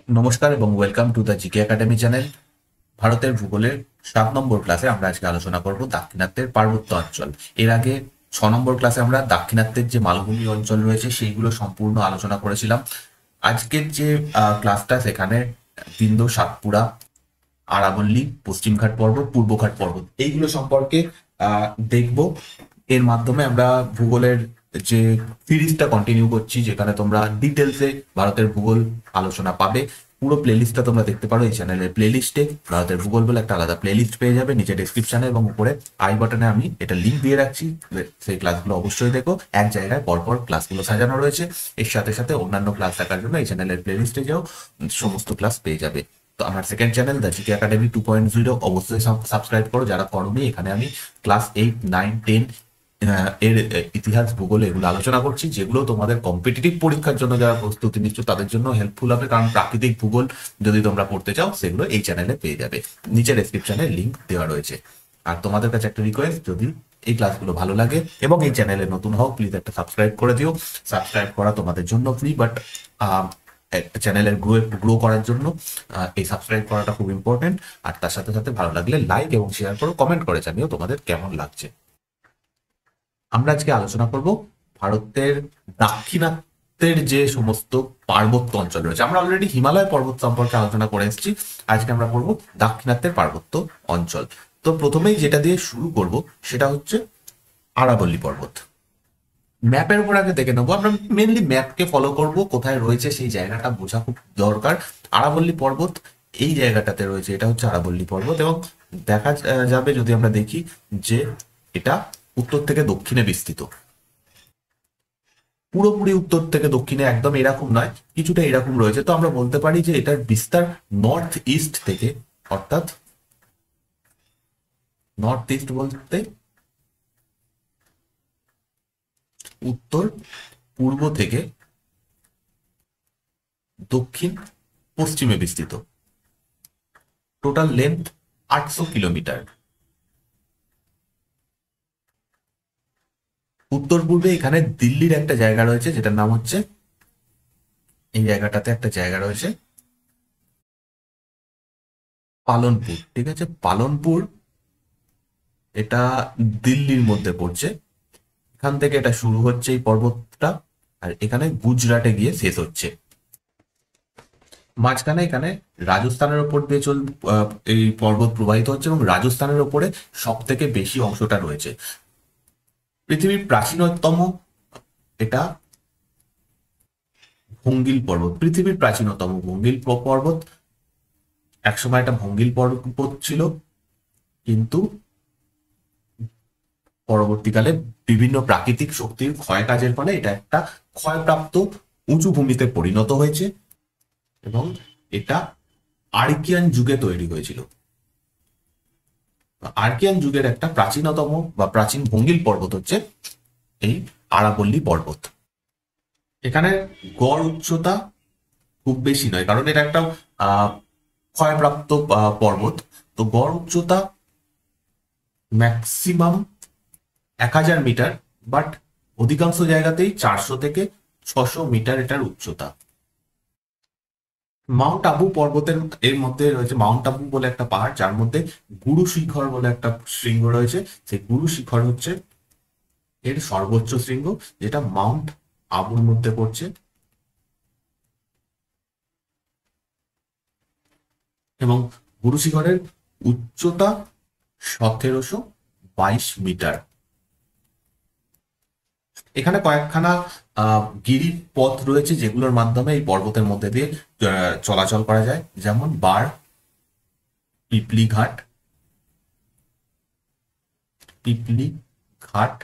নমস্কার এবং welcome to the GK academy channel. ভারতের ভূগোলের 7 নম্বর ক্লাসে আমরা আজকে আলোচনা করব দাক্ষিণাত্যের পার্বত্য অঞ্চল। এর আগে 6 নম্বর ক্লাসে আমরা দাক্ষিণাত্যের যে মালভূমি অঞ্চল রয়েছে সেইগুলো সম্পূর্ণ আলোচনা করেছিলাম। আজকের যে ক্লাসটা সেখানে বিন্ধ্য, সাতপুরা, আরাবল্লী, পশ্চিমঘাট পর্বত, পূর্বঘাট পর্বত এইগুলো সম্পর্কে দেখব। এর মাধ্যমে আমরা ভূগোলের যে সিরিজটা কন্টিনিউ করছি, যেখানে তোমরা ডিটেলসে ভারতের ভূগোল আলোচনা পাবে। পুরো প্লেলিস্টটা তোমরা দেখতে পারো এই চ্যানেলের প্লেলিস্টে। ভারতের ভূগোল বলে একটা আলাদা প্লেলিস্ট পেয়ে যাবে নিচে ডেসক্রিপশনে, এবং উপরে আই বাটনে আমি এটা লিঙ্ক দিয়ে রাখছি। সেই ক্লাসগুলো অবশ্যই দেখো। এক জায়গায় পরপর ক্লাসগুলো সাজানো রয়েছে। এর সাথে সাথে অন্যান্য ক্লাস দেখার জন্য এই চ্যানেলের প্লেলিস্টে যাও, সমস্ত ক্লাস পেয়ে যাবে। তো আমার second channel the GK academy 2.0 অবশ্যই সাবস্ক্রাইব করো যারা করোনি। এখানে আমি ক্লাস 8, 9, 10 এর ইতিহাস, ভূগোল এগুলো আলোচনা করছি, যেগুলো তোমাদের কম্পিটিটিভ পরীক্ষার জন্য যারা প্রস্তুতি নিচ্ছ তাদের জন্য হেল্পফুল হবে। কারণ প্রাকৃতিক ভূগোল যদি তোমরা পড়তে চাও সেগুলো এই চ্যানেলে পেয়ে যাবে, নিচে ডেসক্রিপশনে লিঙ্ক দেওয়া রয়েছে। আর তোমাদের কাছে একটা রিকোয়েস্ট, যদি এই ক্লাসগুলো ভালো লাগে এবং এই চ্যানেলে নতুন হও, প্লিজ একটা সাবস্ক্রাইব করে দিও। সাবস্ক্রাইব করা তোমাদের জন্য ফ্রি, বাট চ্যানেলের গ্রো করার জন্য এই সাবস্ক্রাইব করাটা খুব ইম্পর্টেন্ট। আর তার সাথে সাথে ভালো লাগলে লাইক এবং শেয়ার করো, কমেন্ট করে জানিও তোমাদের কেমন লাগছে। আমরা আজকে আলোচনা করব ভারতের দাক্ষিণাত্যের যে সমস্ত পার্বত্য অঞ্চল রয়েছে। আমরা অলরেডি হিমালয় পর্বত সম্পর্কে আলোচনা করে এসেছি, আজকে আমরা পড়বো দাক্ষিণাত্যের পার্বত্য অঞ্চল। তো প্রথমেই যেটা দিয়ে শুরু করব সেটা হচ্ছে আরাবল্লী পর্বত। ম্যাপের উপর আগে দেখে নেবো, আমরা মেনলি ম্যাপকে ফলো করব, কোথায় রয়েছে সেই জায়গাটা বোঝা খুব দরকার। আরাবল্লী পর্বত এই জায়গাটাতে রয়েছে, এটা হচ্ছে আরাবল্লী পর্বত, এবং দেখা যাবে যদি আমরা দেখি যে এটা উত্তর থেকে দক্ষিণে বিস্তৃত। পুরোপুরি উত্তর থেকে দক্ষিণে একদম এরকম নয়, কিছুটা এরকম রয়েছে। তো আমরা বলতে পারি যে এটার বিস্তার নর্থ ইস্ট থেকে, অর্থাৎ নর্থ ইস্ট বলতে উত্তর পূর্ব থেকে দক্ষিণ পশ্চিমে বিস্তৃত। Total length 800 kilometre. উত্তর পূর্বে এখানে দিল্লির একটা জায়গা রয়েছে, যেটার নাম হচ্ছে, এই জায়গাটাতে একটা জায়গা রয়েছে পালনপুর। ঠিক আছে, পালনপুর এটা দিল্লির মধ্যে পড়ছে। এখান থেকে এটা শুরু হচ্ছে এই পর্বতটা, আর এখানে গুজরাটে গিয়ে শেষ হচ্ছে। মাঝখানে এখানে রাজস্থানের ওপর দিয়ে এই পর্বত প্রবাহিত হচ্ছে, এবং রাজস্থানের ওপরে সব থেকে বেশি অংশটা রয়েছে। পৃথিবীর প্রাচীনতম এটা ভঙ্গিল পর্বত, পৃথিবীর প্রাচীনতম ভঙ্গিল পর্বত। একসময় এটা ভঙ্গিল পর্বত ছিল, কিন্তু পরবর্তীকালে বিভিন্ন প্রাকৃতিক শক্তির ক্ষয় কাজের ফলে এটা একটা ক্ষয়প্রাপ্ত উঁচু ভূমিতে পরিণত হয়েছে, এবং এটা আর্কিয়ান যুগে তৈরি হয়েছিল। আর্কিয়ান যুগের একটা প্রাচীনতম বা প্রাচীন ভঙ্গিল পর্বত হচ্ছে এই আরাবল্লী পর্বত। এখানে গড় উচ্চতা খুব বেশি নয়, কারণ এটা একটা ক্ষয়প্রাপ্ত পর্বত। তো গড় উচ্চতা ম্যাক্সিমাম 1000 মিটার, বাট অধিকাংশ জায়গাতেই 400 থেকে 600 মিটার এটার উচ্চতা। মাউন্ট আবু পর্বতের এর মধ্যে রয়েছে মাউন্ট আবু বলে একটা পাহাড়, যার মধ্যে গুরু শিখর বলে একটা শৃঙ্গ রয়েছে। সেই গুরু শিখর হচ্ছে এর সর্বোচ্চ শৃঙ্গ, যেটা মাউন্ট আবুর মধ্যে পড়ছে, এবং গুরু শিখরের উচ্চতা 1722 মিটার। এখানে কয়েকখানা গিরিপথ রয়েছে, যেগুলোর মাধ্যমে এই পর্বতের মধ্যে দিয়ে চলাচল করা যায়, যেমন পিপলি ঘাট,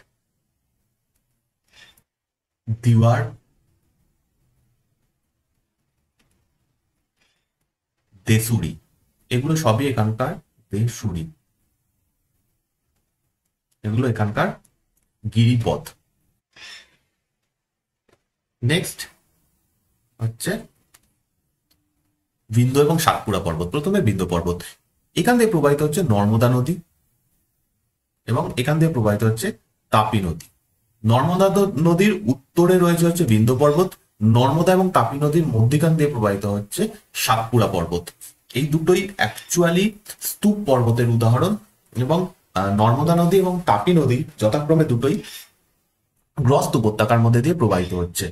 দিওয়ার, দেসুরি। এগুলো সবই এখানকার দেসুরি, এগুলো এখানকার গিরিপথ। নেক্সট হচ্ছে বিন্ধ্য এবং সাতপুরা পর্বত। প্রথমে বিন্ধ্য পর্বত, এখান থেকে প্রবাহিত হচ্ছে নর্মদা নদী, এবং এখান থেকে প্রবাহিত হচ্ছে তাপি নদী। নর্মদা নদীর উত্তরে রয়েছে হচ্ছে বিন্ধ্য পর্বত, নর্মদা এবং তাপি নদীর মধ্যিখান দিয়ে প্রবাহিত হচ্ছে সাতপুরা পর্বত। এই দুটোই অ্যাকচুয়ালি স্তূপ পর্বতের উদাহরণ, এবং নর্মদা নদী এবং তাপি নদী যথাক্রমে দুটোই গ্রস্ত উপত্যকার মধ্যে দিয়ে প্রবাহিত হচ্ছে।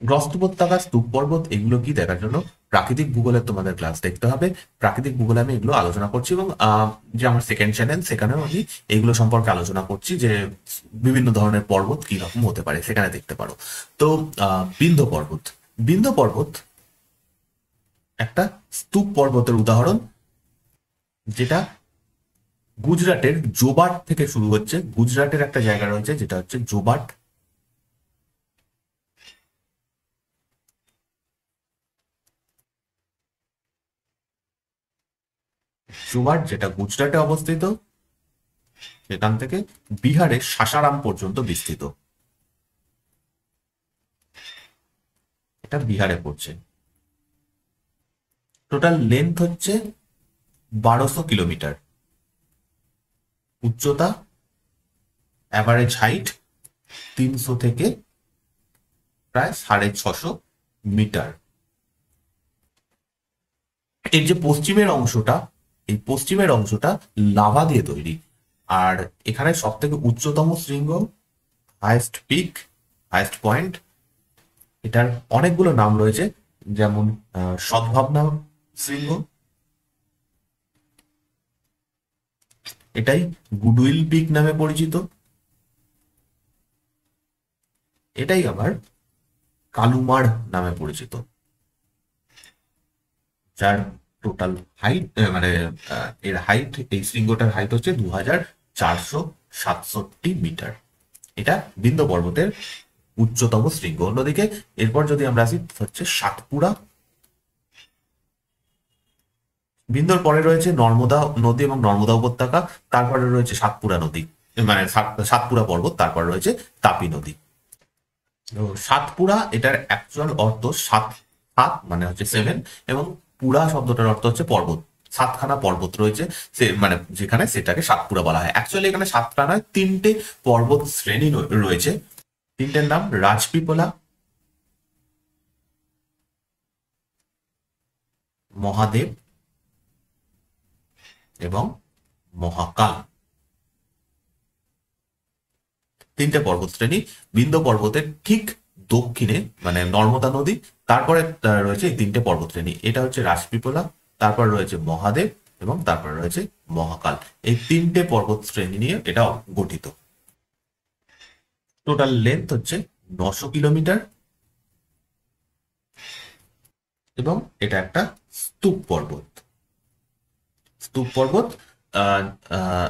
গ্রস্ত উপত্যকা, স্তূপ পর্বত, এগুলো কি দেখার জন্য প্রাকৃতিক ভূগোলের তোমাদের ক্লাস দেখতে হবে। প্রাকৃতিক ভূগোলে আমি এগুলো আলোচনা করছি, এবং যে আমার সেকেন্ড চ্যানেল সেখানেও আমি এগুলো সম্পর্কে আলোচনা করছি, যে বিভিন্ন ধরনের পর্বত কি রকম হতে পারে, সেখানে দেখতে পারো। তো বিন্ধ্য পর্বত, বিন্ধ্য পর্বত একটা স্তূপ পর্বতের উদাহরণ, যেটা গুজরাটের জোবাট থেকে শুরু হচ্ছে। গুজরাটের একটা জায়গা রয়েছে যেটা হচ্ছে জোবাট, জোবাট যেটা গুজরাটে অবস্থিত, সেখান থেকে বিহারের সাসারাম পর্যন্ত বিস্তৃত। এটা বিহারে পড়ছে। টোটাল লেন্থ হচ্ছে 1200 কিলোমিটার, উচ্চতা অ্যাভারেজ হাইট 300 থেকে প্রায় 650 মিটার। এর যে পশ্চিমের অংশটা, এই পশ্চিমের অংশটা লাভা দিয়ে তৈরি। আর এখানে সব থেকে উচ্চতম শৃঙ্গ, হাইয়েস্ট পিক, হাইয়েস্ট পয়েন্ট, এটার অনেকগুলো নাম রয়েছে, যেমন সদ্ভাবনা শৃঙ্গ, এটাই গুডউইল পিক নামে পরিচিত, এটাই আবার কালুমাড় নামে পরিচিত, যার টোটাল হাইট মানে এর হাইট, এই শৃঙ্গটার হাইট হচ্ছে 2467 মিটার। এটা বিন্ধ্য পর্বতের উচ্চতম শৃঙ্গ। অন্যদিকে এরপর যদি আমরা আসি হচ্ছে সাতপুরা। বিন্ধ্যর পরে রয়েছে নর্মদা নদী এবং নর্মদা উপত্যকা, তারপরে রয়েছে সাতপুরা নদী, মানে সাতপুরা পর্বত, তারপর রয়েছে তাপি নদী। তো সাতপুরা, এটার অ্যাকচুয়াল অর্থ সাত, সাত মানে হচ্ছে 7, এবং পুরা শব্দটার অর্থ হচ্ছে পর্বত। সাতখানা পর্বত রয়েছে সে মানে যেখানে, সেটাকে সাতপুরা বলা হয়। অ্যাকচুয়ালি এখানে সাতটা নয়, 3টে পর্বত শ্রেণী রয়েছে। 3টের নাম রাজপিপলা, মহাদেব এবং মহাকাল। 3টে পর্বত শ্রেণী। বিন্ধ্য পর্বতের ঠিক দক্ষিণে মানে নর্মদা নদী, তারপরে রয়েছে এই 3টে পর্বত শ্রেণী। এটা হচ্ছে রাজপিপলা, তারপর রয়েছে মহাদেব, এবং তারপর রয়েছে মহাকাল। এই 3টে পর্বত শ্রেণী নিয়ে এটা গঠিত। টোটাল লেন্থ হচ্ছে 900 কিলোমিটার, এবং এটা একটা স্তূপ পর্বত। স্তূপ পর্বত, আহ আহ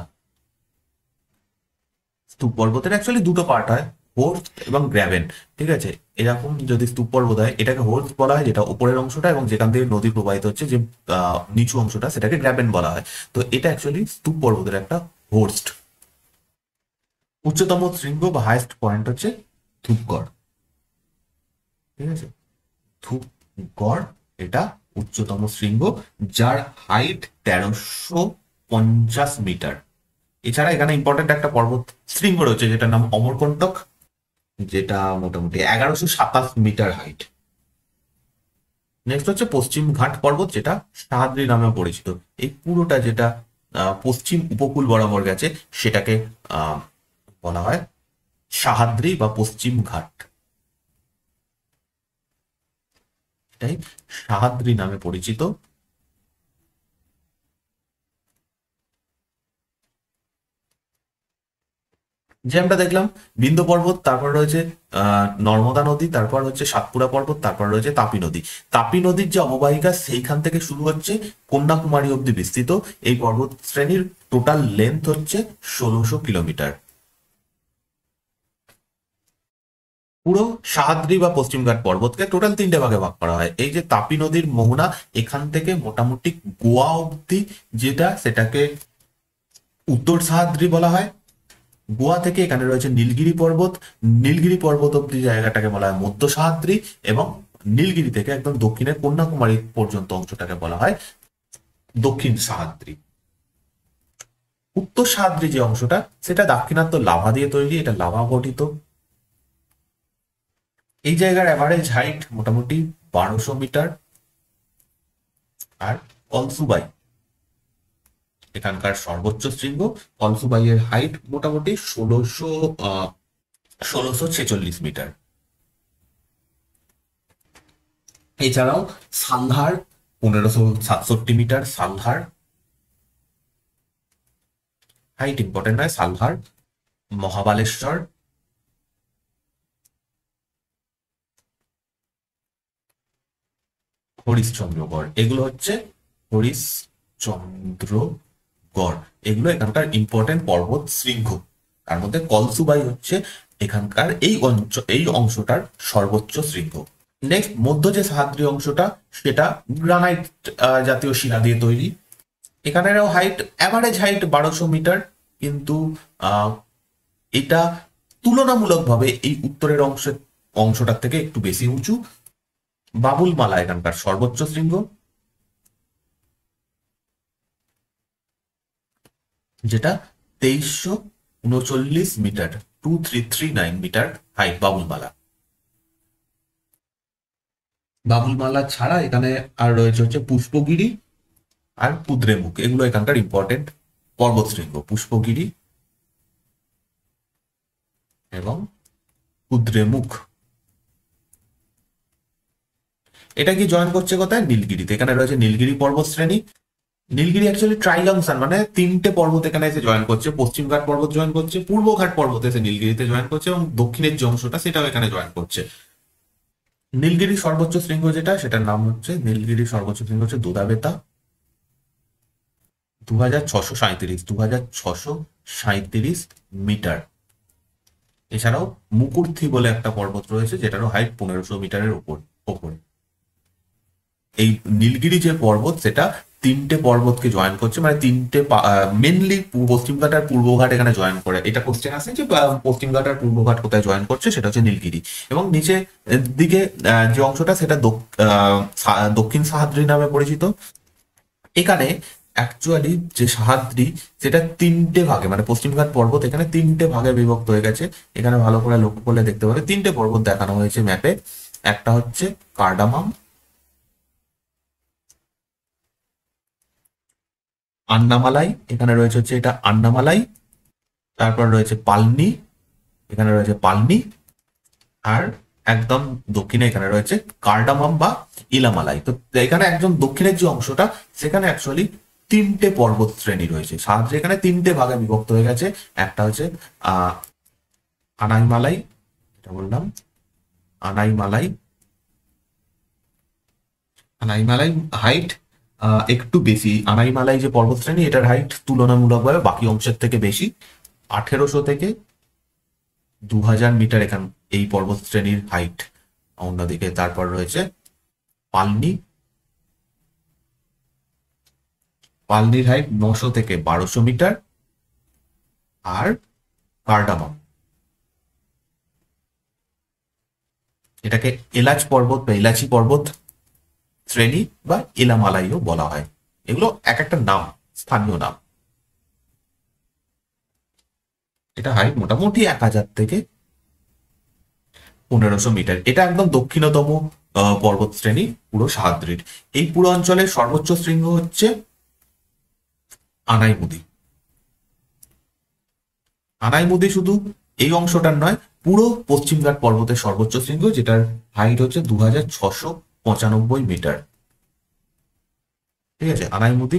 স্তূপ পর্বতের অ্যাকচুয়ালি দুটো পার্ট হয়, হোর্স এবং গ্র্যাবেন। ঠিক আছে, এরকম যদি স্তূপ পর্বত হয়, এটাকে হোর্স বলা হয় যেটা উপরের অংশটা, এবং যেখান থেকে নদী প্রবাহিত হচ্ছে যে নিচু অংশটা, সেটাকে গ্র্যাবেন বলা হয়। তো এটা অ্যাকচুয়ালি স্তূপ পর্বতের একটা হোর্স্ট। উচ্চতম শৃঙ্গ বা হাইস্ট পয়েন্ট হচ্ছে ধূপগড়। ঠিক আছে, ধূপগড় এটা উচ্চতম শৃঙ্গ, যার হাইট 1350 মিটার। এছাড়া এখানে ইম্পর্টেন্ট একটা পর্বত শৃঙ্গ রয়েছে যেটার নাম অমরকন্টক, যেটা মোটামুটি 1127 মিটার হাইট। নেক্সট হচ্ছে পশ্চিম ঘাট পর্বত, যেটা সাহাদ্রি নামে পরিচিত। এই পুরোটা যেটা পশ্চিম উপকূল বরাবর গেছে, সেটাকে বলা হয় সাহাদ্রি বা পশ্চিম ঘাট। এটাই সাহাদ্রি নামে পরিচিত। যে আমরা দেখলাম বিন্ধ্য পর্বত, তারপর রয়েছে নর্মদা নদী, তারপর হচ্ছে সাতপুরা পর্বত, তারপর রয়েছে তাপি নদী। তাপি নদীর যে অববাহিকা, সেইখান থেকে শুরু হচ্ছে কন্যাকুমারী অব্দি বিস্তৃত। এই পর্বত শ্রেণীর টোটাল লেন্থ হচ্ছে 1600 কিলোমিটার। পুরো সাহাদ্রি বা পশ্চিমঘাট পর্বতকে টোটাল 3টে ভাগে ভাগ করা হয়। এই যে তাপি নদীর মোহনা, এখান থেকে মোটামুটি গোয়া অব্দি, যেটা সেটাকে উত্তর সাহাদ্রি বলা হয়। গোয়া থেকে এখানে রয়েছে নীলগিরি পর্বত, নীলগিরি পর্বত অব্দি জায়গাটাকে বলা হয় মধ্য সাহাদ্রি, এবং নীলগিরি থেকে একদম দক্ষিণের কন্যাকুমারী পর্যন্ত অংশটাকে বলা হয় দক্ষিণ সাহাদ্রি। উত্তর সাহাদ্রি যে অংশটা, সেটা দাক্ষিণাত্য লাভা দিয়ে তৈরি, এটা লাভা গঠিত। এই জায়গার অ্যাভারেজ হাইট মোটামুটি 1200 মিটার। আর কলসুবাই এখানকার সর্বোচ্চ শৃঙ্গ। কলসুবাইয়ের হাইট মোটামুটি 1646 মিটার। এছাড়াও সালহার 1567 মিটার। সালহার হাইট ইম্পর্টেন্ট নয়। সালহার, মহাবালেশ্বর, হরিশ্চন্দ্রগড়, এগুলো হচ্ছে হরিশ্চন্দ্রগড়, এগুলো এখানকার ইম্পর্টেন্ট পর্বত শৃঙ্গ। তার মধ্যে কলসুবাই হচ্ছে এখানকার এই অংশটার সর্বোচ্চ শৃঙ্গ। নেক্সট, মধ্য যে সাহাদ্রি অংশটা সেটা গ্রানাইট জাতীয় শিলা দিয়ে তৈরি। এখানেরও হাইট, অ্যাভারেজ হাইট 1200 মিটার, কিন্তু এটা তুলনামূলকভাবে এই উত্তরের অংশটার থেকে একটু বেশি উঁচু। বাবুলমালা এখানকার সর্বোচ্চ শৃঙ্গ, যেটা 2339 মিটার, 2339 মিটার হাইট বাবুলমালা। বাবুলমালা ছাড়া এখানে আর রয়েছে হচ্ছে পুষ্পগিরি আর কুদ্রেমুখ, এগুলো এখানকার ইম্পর্টেন্ট পর্বত শৃঙ্গ। পুষ্পগিরি এবং কুদ্রেমুখ। এটা কি জয়েন করছে কোথায়? নীলগিরিতে। এখানে রয়েছে নীলগিরি পর্বত শ্রেণী। নীলগিরি অ্যাকচুয়ালি ট্রাইজংশন, মানে তিনটে পর্বত এখানে এসে জয়েন করছে। পশ্চিমঘাট পর্বত জয়েন করছে, পূর্বঘাট পর্বত এসে নীলগিরিতে জয়েন করছে, এবং দক্ষিণের যে অংশটা সেটাও এখানে জয়েন করছে। নীলগিরি সর্বোচ্চ শৃঙ্গ যেটা, সেটার নাম হচ্ছে, নীলগিরি সর্বোচ্চ শৃঙ্গ হচ্ছে দুদাবেতা, 2637 মিটার। এছাড়াও মুকুর্থি বলে একটা পর্বত রয়েছে, যেটারও হাইট 1500 মিটারের ওপরে। এই নীলগিরি যে পর্বত, সেটা তিনটে পর্বতকে জয়েন করছে, মানে তিনটে মেনলি পশ্চিমঘাট আর পূর্বঘাট এখানে জয়েন করে। এটা কোশ্চেন আসে যে পশ্চিমঘাট আর পূর্বঘাট কোথায় জয়েন করছে, সেটা হচ্ছে নীলগিরি। এবং নিচে দিকে যে অংশটা, সেটা দক্ষিণ সাহাদ্রি নামে পরিচিত। এখানে অ্যাকচুয়ালি যে সাহাদ্রি, সেটা তিনটে ভাগে, মানে পশ্চিমঘাট পর্বত এখানে তিনটে ভাগে বিভক্ত হয়ে গেছে। এখানে ভালো করে লক্ষ্য করলে দেখতে পাবে তিনটে পর্বত দেখানো হয়েছে ম্যাপে। একটা হচ্ছে কার্ডামাম, আন্নামালাই, এখানে রয়েছে হচ্ছে এটা আন্নামালাই। তারপর রয়েছে পালনি, এখানে রয়েছে পালনি। আর একদম দক্ষিণে এখানে রয়েছে কার্ডামাম বা ইলামালাই। তো এখানে একদম দক্ষিণের যে অংশটা, সেখানে অ্যাকচুয়ালি তিনটে পর্বত শ্রেণী রয়েছে। সাহায্যে এখানে তিনটে ভাগে বিভক্ত হয়ে গেছে। একটা হচ্ছে আনাইমালাই, এটা বললাম আনাইমালাই। আনাইমালাই হাইট একটু বেশি। আনাইমালাই যে পর্বতশ্রেণী, এটার হাইট তুলনামূলকভাবে বাকি অংশের থেকে বেশি। 1800 থেকে 2000 মিটার এখান এই পর্বত শ্রেণীর হাইট। অন্যদিকে তারপর রয়েছে পালনি। পালনির হাইট 900 থেকে 1200 মিটার। আর কার্ডামাম, এটাকে এলাচ পর্বত বা এলাচি পর্বত শ্রেণী বা ইলামালাইও বলা হয়। এগুলো এক একটা নাম, স্থানীয় নাম। এটা হাইট মোটামুটি 1000 থেকে 1500 মিটার। এটা একদম দক্ষিণতম পর্বত শ্রেণী পুরো সাহাদ্রির। এই পুরো অঞ্চলের সর্বোচ্চ শৃঙ্গ হচ্ছে আনাইমুদি। আনাইমুদি শুধু এই অংশটার নয়, পুরো পশ্চিমঘাট পর্বতের সর্বোচ্চ শৃঙ্গ, যেটার হাইট হচ্ছে 2695 মিটার। ঠিক আছে, আনাইমুদি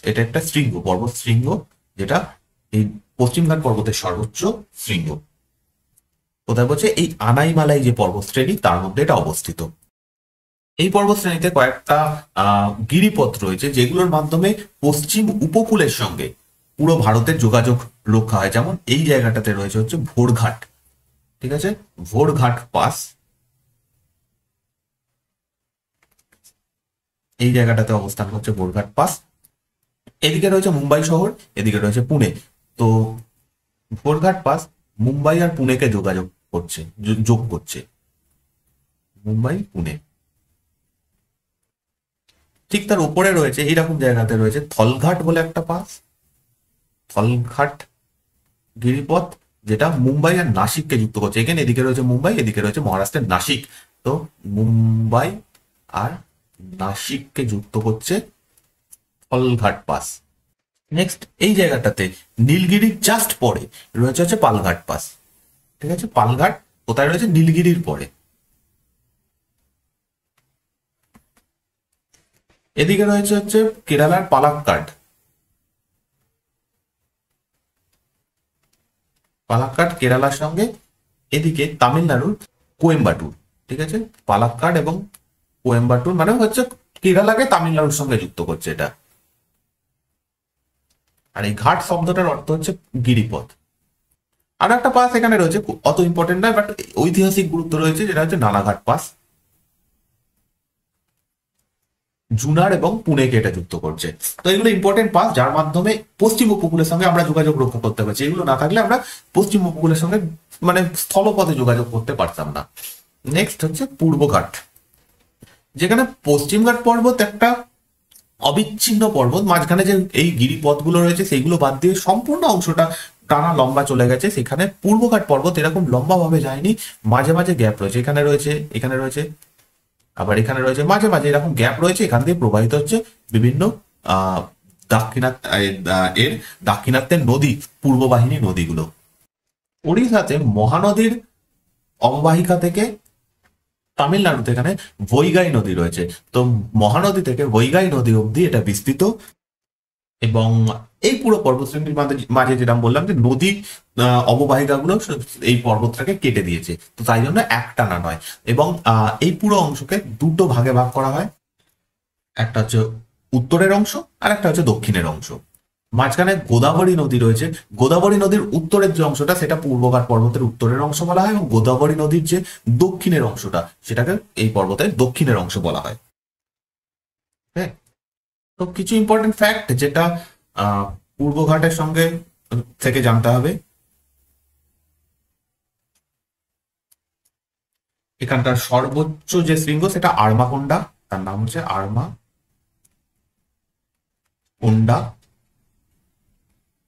এটা একটা শৃঙ্গ, পর্বত শৃঙ্গ, যেটা এই পশ্চিমঘাট পর্বতের সর্বোচ্চ শৃঙ্গ। কোথায় বলছে? এই আনাইমালাই যে পর্বত শ্রেণী, তার মধ্যে এটা অবস্থিত। এই পর্বত শ্রেণীতে কয়েকটা গিরিপথ রয়েছে, যেগুলোর মাধ্যমে পশ্চিম উপকূলের সঙ্গে পুরো ভারতের যোগাযোগ রক্ষা হয়। যেমন এই জায়গাটাতে রয়েছে হচ্ছে ভোরঘাট। ঠিক আছে, ভোরঘাট পাস, এই জায়গাটাতে অবস্থান করছে ভোরঘাট পাস। এদিকে রয়েছে মুম্বাই শহর, এদিকে রয়েছে পুনে। তো ভোরঘাট পাস মুম্বাই আর পুনেকে যোগাযোগ করছে, যোগ করছে, মুম্বাই পুনে। ঠিক তার উপরে রয়েছে, এইরকম জায়গাতে রয়েছে থলঘাট বলে একটা পাস। থলঘাট গিরিপথ, যেটা মুম্বাই আর নাসিককে যুক্ত করছে। এখানে এদিকে রয়েছে মুম্বাই, এদিকে রয়েছে মহারাষ্ট্রের নাসিক। তো মুম্বাই আর নাসিককে যুক্ত করছে ফলঘাট পাস। নেক্সট এই জায়গাটাতে নীলগিরির জাস্ট পরে রয়েছে হচ্ছে পালঘাট পাস। ঠিক আছে, পালঘাট কোথায় রয়েছে? নীলগিরির পরে। এদিকে রয়েছে হচ্ছে কেরালার পালাক্কাড। পালাক্কাড কেরালার সঙ্গে, এদিকে তামিলনাড়ুর কোয়েম্বাটুর। ঠিক আছে, পালাক্কাড এবং কোয়েম্বাটুর মানে হচ্ছে কেরালাকে তামিলনাড়ুর সঙ্গে যুক্ত করছে এটা। আর এই ঘাট শব্দটার অর্থ হচ্ছে গিরিপথ। আর একটা পাস এখানে রয়েছে, অত ইম্পর্টেন্ট নয় বাট ঐতিহাসিক গুরুত্ব রয়েছে, যেটা হচ্ছে নালাঘাট পাস। জুনার এবং পুনেকে এটা যুক্ত করছে। তো এগুলো ইম্পর্টেন্ট পাস, যার মাধ্যমে পশ্চিম উপকূলের সঙ্গে আমরা যোগাযোগ রক্ষা করতে পারছি। এগুলো না থাকলে আমরা পশ্চিম উপকূলের সঙ্গে মানে স্থলপথে যোগাযোগ করতে পারতাম না। নেক্সট হচ্ছে পূর্বঘাট, যেখানে পশ্চিমঘাট পর্বত একটা অবিচ্ছিন্ন পর্বত, মাঝখানে যে এই গিরিপথগুলো রয়েছে সেইগুলো বাদ দিয়ে সম্পূর্ণ অংশটা টানা লম্বা চলে গেছে। সেখানে পূর্বঘাট পর্বত এরকম লম্বা ভাবে যায়নি, মাঝে মাঝে গ্যাপ রয়েছে। এখানে রয়েছে, এখানে রয়েছে, আবার এখানে রয়েছে, মাঝে মাঝে এরকম গ্যাপ রয়েছে। এখান দিয়ে প্রবাহিত হচ্ছে বিভিন্ন দাক্ষিণাত্যের নদী, পূর্ববাহিনী নদীগুলো। ওড়িশাতে মহানদীর অববাহিকা থেকে তামিলনাড়ুতে এখানে বৈগাই নদী রয়েছে। তো মহানদী থেকে বৈগাই নদী অব্দি এটা বিস্তৃত। এবং এই পুরো পর্বতশ্রেণীর মাঝে যেটা বললাম যে নদী অববাহিকাগুলো এই পর্বতটাকে কেটে দিয়েছে, তো তাই জন্য একটানা নয়। এবং এই পুরো অংশকে দুটো ভাগে ভাগ করা হয়, একটা হচ্ছে উত্তরের অংশ আর একটা হচ্ছে দক্ষিণের অংশ। মাঝখানে গোদাবরী নদী রয়েছে। গোদাবরী নদীর উত্তরের যে অংশটা সেটা পূর্বঘাট পর্বতের উত্তরের অংশ বলা হয়, এবং গোদাবরী নদীর যে দক্ষিণের অংশটা সেটাকে এই পর্বতের দক্ষিণের অংশ বলা হয়। হ্যাঁ, তো কিছু ইম্পর্টেন্ট ফ্যাক্ট যেটা পূর্বঘাটের সঙ্গে থেকে জানতে হবে। এখানকার সর্বোচ্চ যে শৃঙ্গ সেটা আরমাকোন্ডা, তার নাম হচ্ছে আরমাকোন্ডা,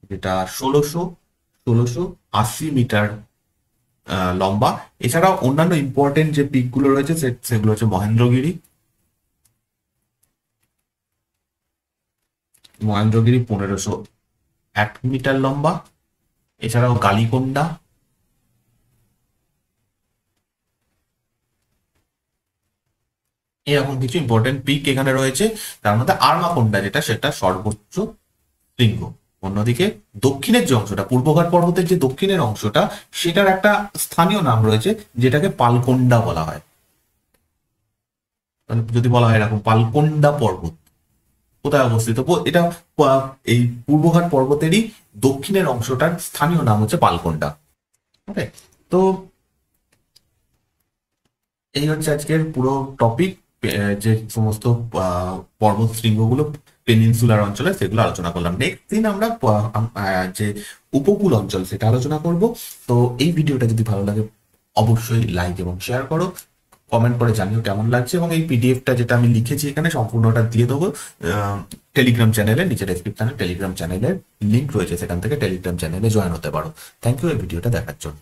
যেটা 1680 মিটার লম্বা। এছাড়াও অন্যান্য ইম্পর্টেন্ট যে পিক গুলো রয়েছে সেগুলো হচ্ছে মহেন্দ্রগিরি 1501 মিটার লম্বা। এছাড়াও কালীকোন্ডা, এরকম কিছু ইম্পর্টেন্ট পিক এখানে রয়েছে। তার মধ্যে আরমাকোন্ডা যেটা, সেটা সর্বোচ্চ শৃঙ্গ। অন্যদিকে দক্ষিণের যে অংশটা, পূর্বঘাট পর্বতের যে দক্ষিণের অংশটা, সেটার একটা স্থানীয় নাম রয়েছে যেটাকে পালকোন্ডা বলা হয়। যদি বলা হয় এরকম পালকোন্ডা পর্বত কোথায় অবস্থিত, এটা এই পূর্বঘাট পর্বতেরই দক্ষিণের অংশটার স্থানীয় নাম হচ্ছে পালকোন্ডা। ওকে, তো এই হচ্ছে আজকের পুরো টপিক। যে সমস্ত পর্বত শৃঙ্গগুলো পেনিনসুলার অঞ্চলে, সেগুলো আলোচনা করলাম। নেক্সট দিন আমরা যে উপকূল অঞ্চল সেটা আলোচনা করব। তো এই ভিডিওটা যদি ভালো লাগে অবশ্যই লাইক এবং শেয়ার করো, কমেন্ট করে জানিও কেমন লাগছে। এবং এই পিডিএফটা যেটা আমি লিখেছি এখানে সম্পূর্ণটা দিয়ে দেবো টেলিগ্রাম চ্যানেলে, নিচে ডেসক্রিপশনে টেলিগ্রাম চ্যানেলের লিঙ্ক রয়েছে, সেখান থেকে টেলিগ্রাম চ্যানেলে জয়েন হতে পারো। থ্যাংক ইউ এই ভিডিওটা দেখার জন্য।